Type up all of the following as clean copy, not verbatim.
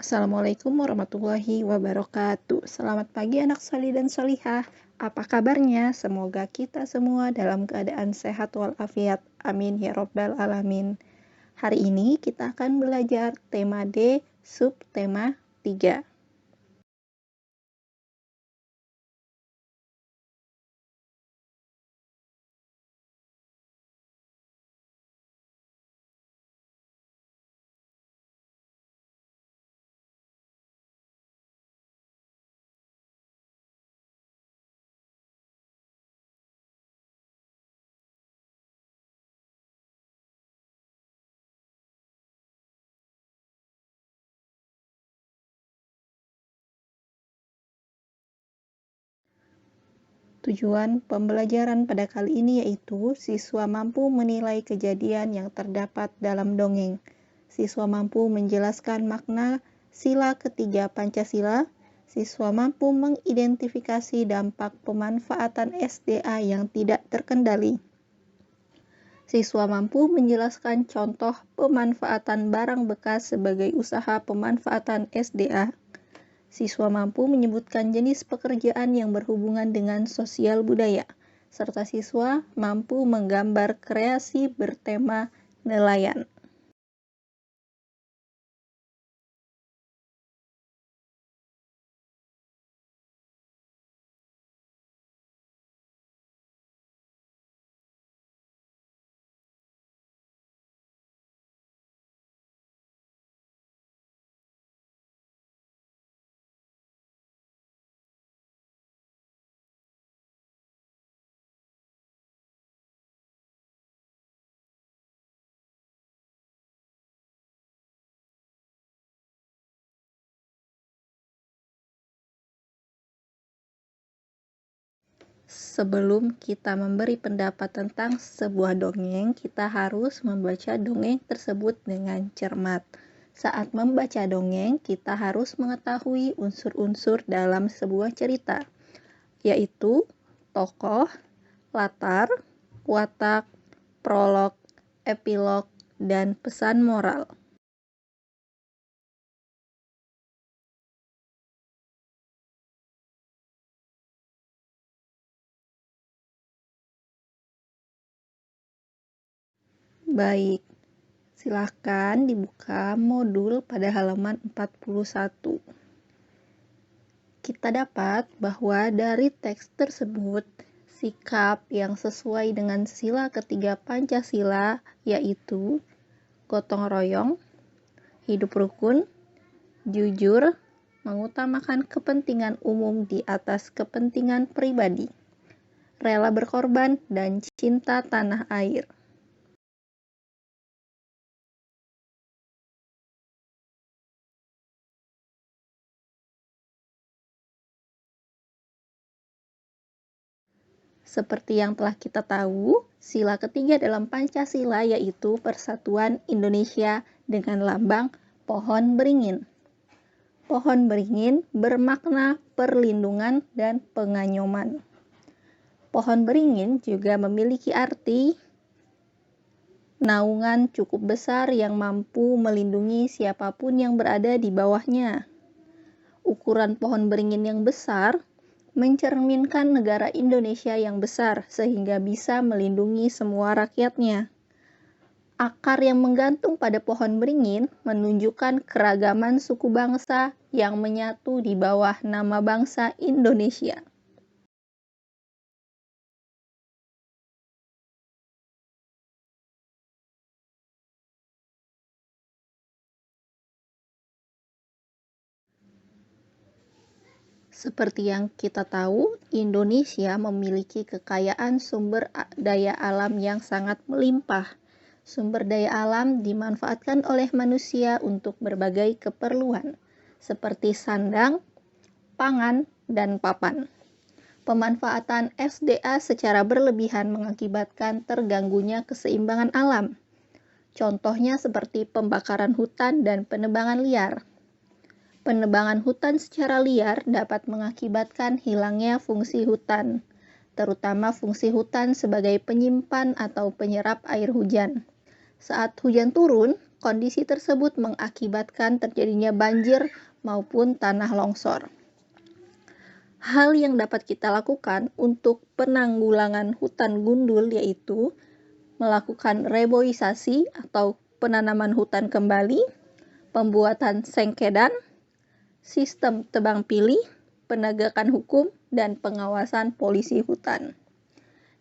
Assalamualaikum warahmatullahi wabarakatuh. Selamat pagi anak solih dan solihah. Apa kabarnya? Semoga kita semua dalam keadaan sehat walafiat. Amin ya robbal alamin. Hari ini kita akan belajar tema D, subtema 3. Tujuan pembelajaran pada kali ini yaitu siswa mampu menilai kejadian yang terdapat dalam dongeng. Siswa mampu menjelaskan makna sila ketiga Pancasila. Siswa mampu mengidentifikasi dampak pemanfaatan SDA yang tidak terkendali. Siswa mampu menjelaskan contoh pemanfaatan barang bekas sebagai usaha pemanfaatan SDA. Siswa mampu menyebutkan jenis pekerjaan yang berhubungan dengan sosial budaya, serta siswa mampu menggambar kreasi bertema nelayan. Sebelum kita memberi pendapat tentang sebuah dongeng, kita harus membaca dongeng tersebut dengan cermat. Saat membaca dongeng, kita harus mengetahui unsur-unsur dalam sebuah cerita, yaitu tokoh, latar, watak, prolog, epilog, dan pesan moral. Baik, silahkan dibuka modul pada halaman 41. Kita dapat bahwa dari teks tersebut, sikap yang sesuai dengan sila ketiga Pancasila yaitu gotong royong, hidup rukun, jujur, mengutamakan kepentingan umum di atas kepentingan pribadi, rela berkorban, dan cinta tanah air. Seperti yang telah kita tahu, sila ketiga dalam Pancasila yaitu Persatuan Indonesia dengan lambang pohon beringin. Pohon beringin bermakna perlindungan dan pengayoman. Pohon beringin juga memiliki arti naungan cukup besar yang mampu melindungi siapapun yang berada di bawahnya. Ukuran pohon beringin yang besar mencerminkan negara Indonesia yang besar sehingga bisa melindungi semua rakyatnya. Akar yang menggantung pada pohon beringin menunjukkan keragaman suku bangsa yang menyatu di bawah nama bangsa Indonesia. Seperti yang kita tahu, Indonesia memiliki kekayaan sumber daya alam yang sangat melimpah. Sumber daya alam dimanfaatkan oleh manusia untuk berbagai keperluan, seperti sandang, pangan, dan papan. Pemanfaatan SDA secara berlebihan mengakibatkan terganggunya keseimbangan alam. Contohnya seperti pembakaran hutan dan penebangan liar. Penebangan hutan secara liar dapat mengakibatkan hilangnya fungsi hutan, terutama fungsi hutan sebagai penyimpan atau penyerap air hujan. Saat hujan turun, Kondisi tersebut mengakibatkan terjadinya banjir maupun tanah longsor. Hal yang dapat kita lakukan untuk penanggulangan hutan gundul yaitu melakukan reboisasi atau penanaman hutan kembali, pembuatan sengkedan, sistem tebang pilih, penegakan hukum, dan pengawasan polisi hutan.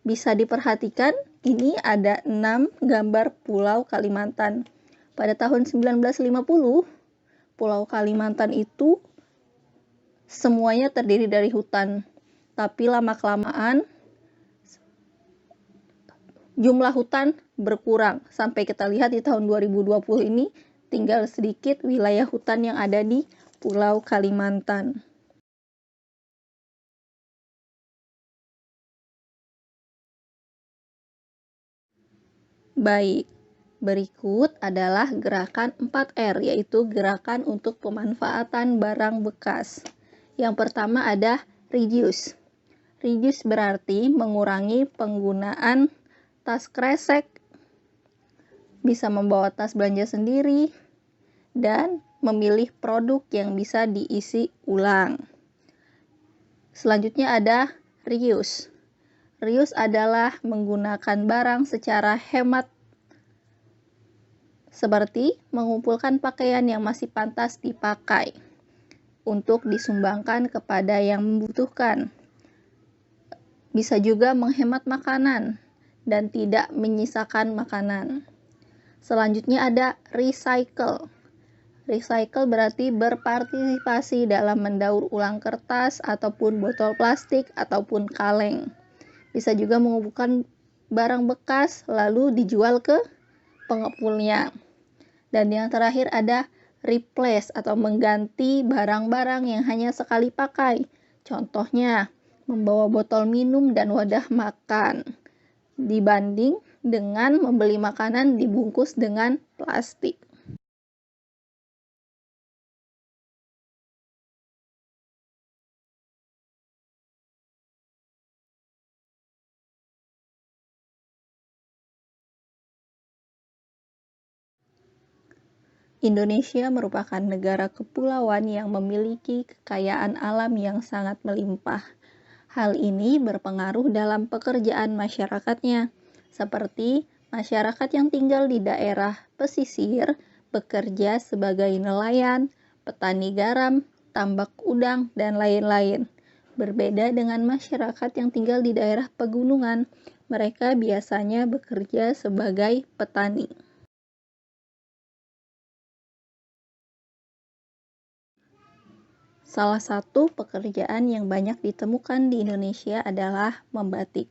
Bisa diperhatikan, ini ada 6 gambar Pulau Kalimantan. Pada tahun 1950, Pulau Kalimantan itu semuanya terdiri dari hutan. Tapi lama-kelamaan jumlah hutan berkurang. Sampai kita lihat di tahun 2020 ini tinggal sedikit wilayah hutan yang ada di Pulau Kalimantan. Baik, berikut adalah gerakan 4R, yaitu gerakan untuk pemanfaatan barang bekas. Yang pertama ada reduce. Reduce berarti mengurangi penggunaan tas kresek, bisa membawa tas belanja sendiri, dan memilih produk yang bisa diisi ulang. Selanjutnya ada reuse. Reuse adalah menggunakan barang secara hemat, seperti mengumpulkan pakaian yang masih pantas dipakai untuk disumbangkan kepada yang membutuhkan. Bisa juga menghemat makanan dan tidak menyisakan makanan. Selanjutnya ada recycle. Recycle berarti berpartisipasi dalam mendaur ulang kertas ataupun botol plastik ataupun kaleng. Bisa juga mengumpulkan barang bekas lalu dijual ke pengepulnya. Dan yang terakhir ada replace atau mengganti barang-barang yang hanya sekali pakai. Contohnya, membawa botol minum dan wadah makan, dibanding dengan membeli makanan dibungkus dengan plastik. Indonesia merupakan negara kepulauan yang memiliki kekayaan alam yang sangat melimpah. Hal ini berpengaruh dalam pekerjaan masyarakatnya, seperti masyarakat yang tinggal di daerah pesisir bekerja sebagai nelayan, petani garam, tambak udang, dan lain-lain. Berbeda dengan masyarakat yang tinggal di daerah pegunungan, mereka biasanya bekerja sebagai petani. Salah satu pekerjaan yang banyak ditemukan di Indonesia adalah membatik.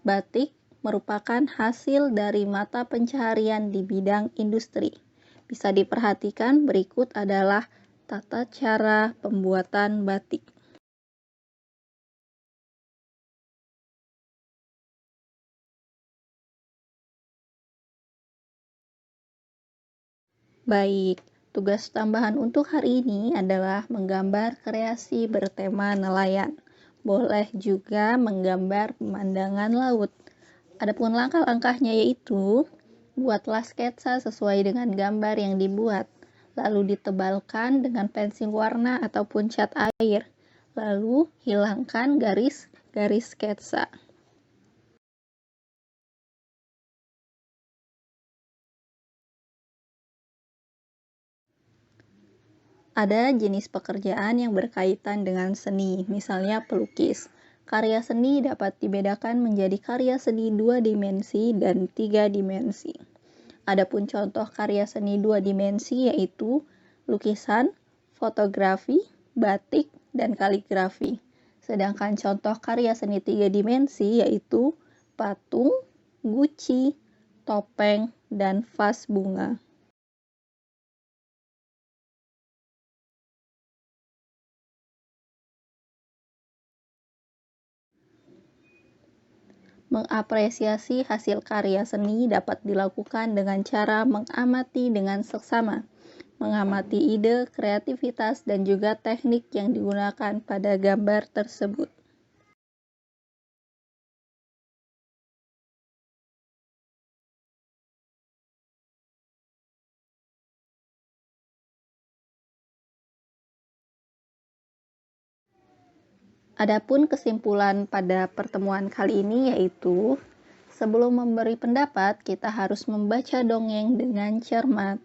Batik merupakan hasil dari mata pencaharian di bidang industri. Bisa diperhatikan berikut adalah tata cara pembuatan batik. Baik, tugas tambahan untuk hari ini adalah menggambar kreasi bertema nelayan. Boleh juga menggambar pemandangan laut. Adapun langkah-langkahnya yaitu, buatlah sketsa sesuai dengan gambar yang dibuat, lalu ditebalkan dengan pensil warna ataupun cat air, lalu hilangkan garis-garis sketsa. Ada jenis pekerjaan yang berkaitan dengan seni, misalnya pelukis. Karya seni dapat dibedakan menjadi karya seni 2 dimensi dan 3 dimensi. Adapun contoh karya seni 2 dimensi yaitu lukisan, fotografi, batik, dan kaligrafi. Sedangkan contoh karya seni 3 dimensi yaitu patung, guci, topeng, dan vas bunga. Mengapresiasi hasil karya seni dapat dilakukan dengan cara mengamati dengan seksama, mengamati ide, kreativitas, dan juga teknik yang digunakan pada gambar tersebut. Adapun kesimpulan pada pertemuan kali ini yaitu, sebelum memberi pendapat, kita harus membaca dongeng dengan cermat.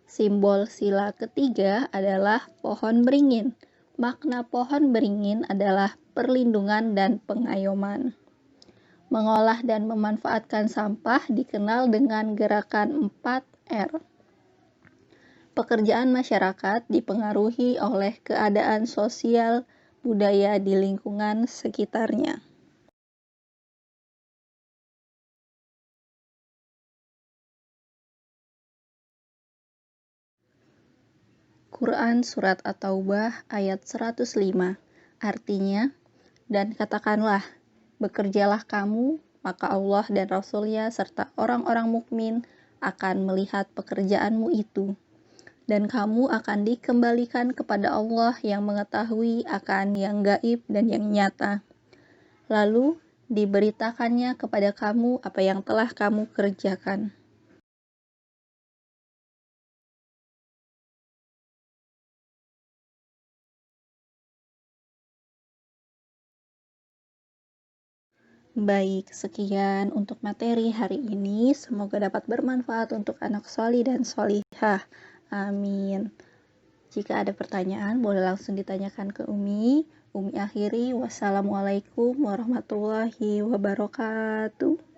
Simbol sila ketiga adalah pohon beringin. Makna pohon beringin adalah perlindungan dan pengayoman. Mengolah dan memanfaatkan sampah dikenal dengan gerakan 4R. Pekerjaan masyarakat dipengaruhi oleh keadaan sosial budaya di lingkungan sekitarnya. Quran Surat At-Taubah ayat 105, artinya, dan katakanlah, bekerjalah kamu, maka Allah dan Rasul-Nya serta orang-orang mukmin akan melihat pekerjaanmu itu, dan kamu akan dikembalikan kepada Allah yang mengetahui akan yang gaib dan yang nyata. Lalu diberitakannya kepada kamu apa yang telah kamu kerjakan. Baik, sekian untuk materi hari ini. Semoga dapat bermanfaat untuk anak sholih dan sholihah. Amin. Jika ada pertanyaan, boleh langsung ditanyakan ke Umi. Umi akhiri, wassalamualaikum warahmatullahi wabarakatuh.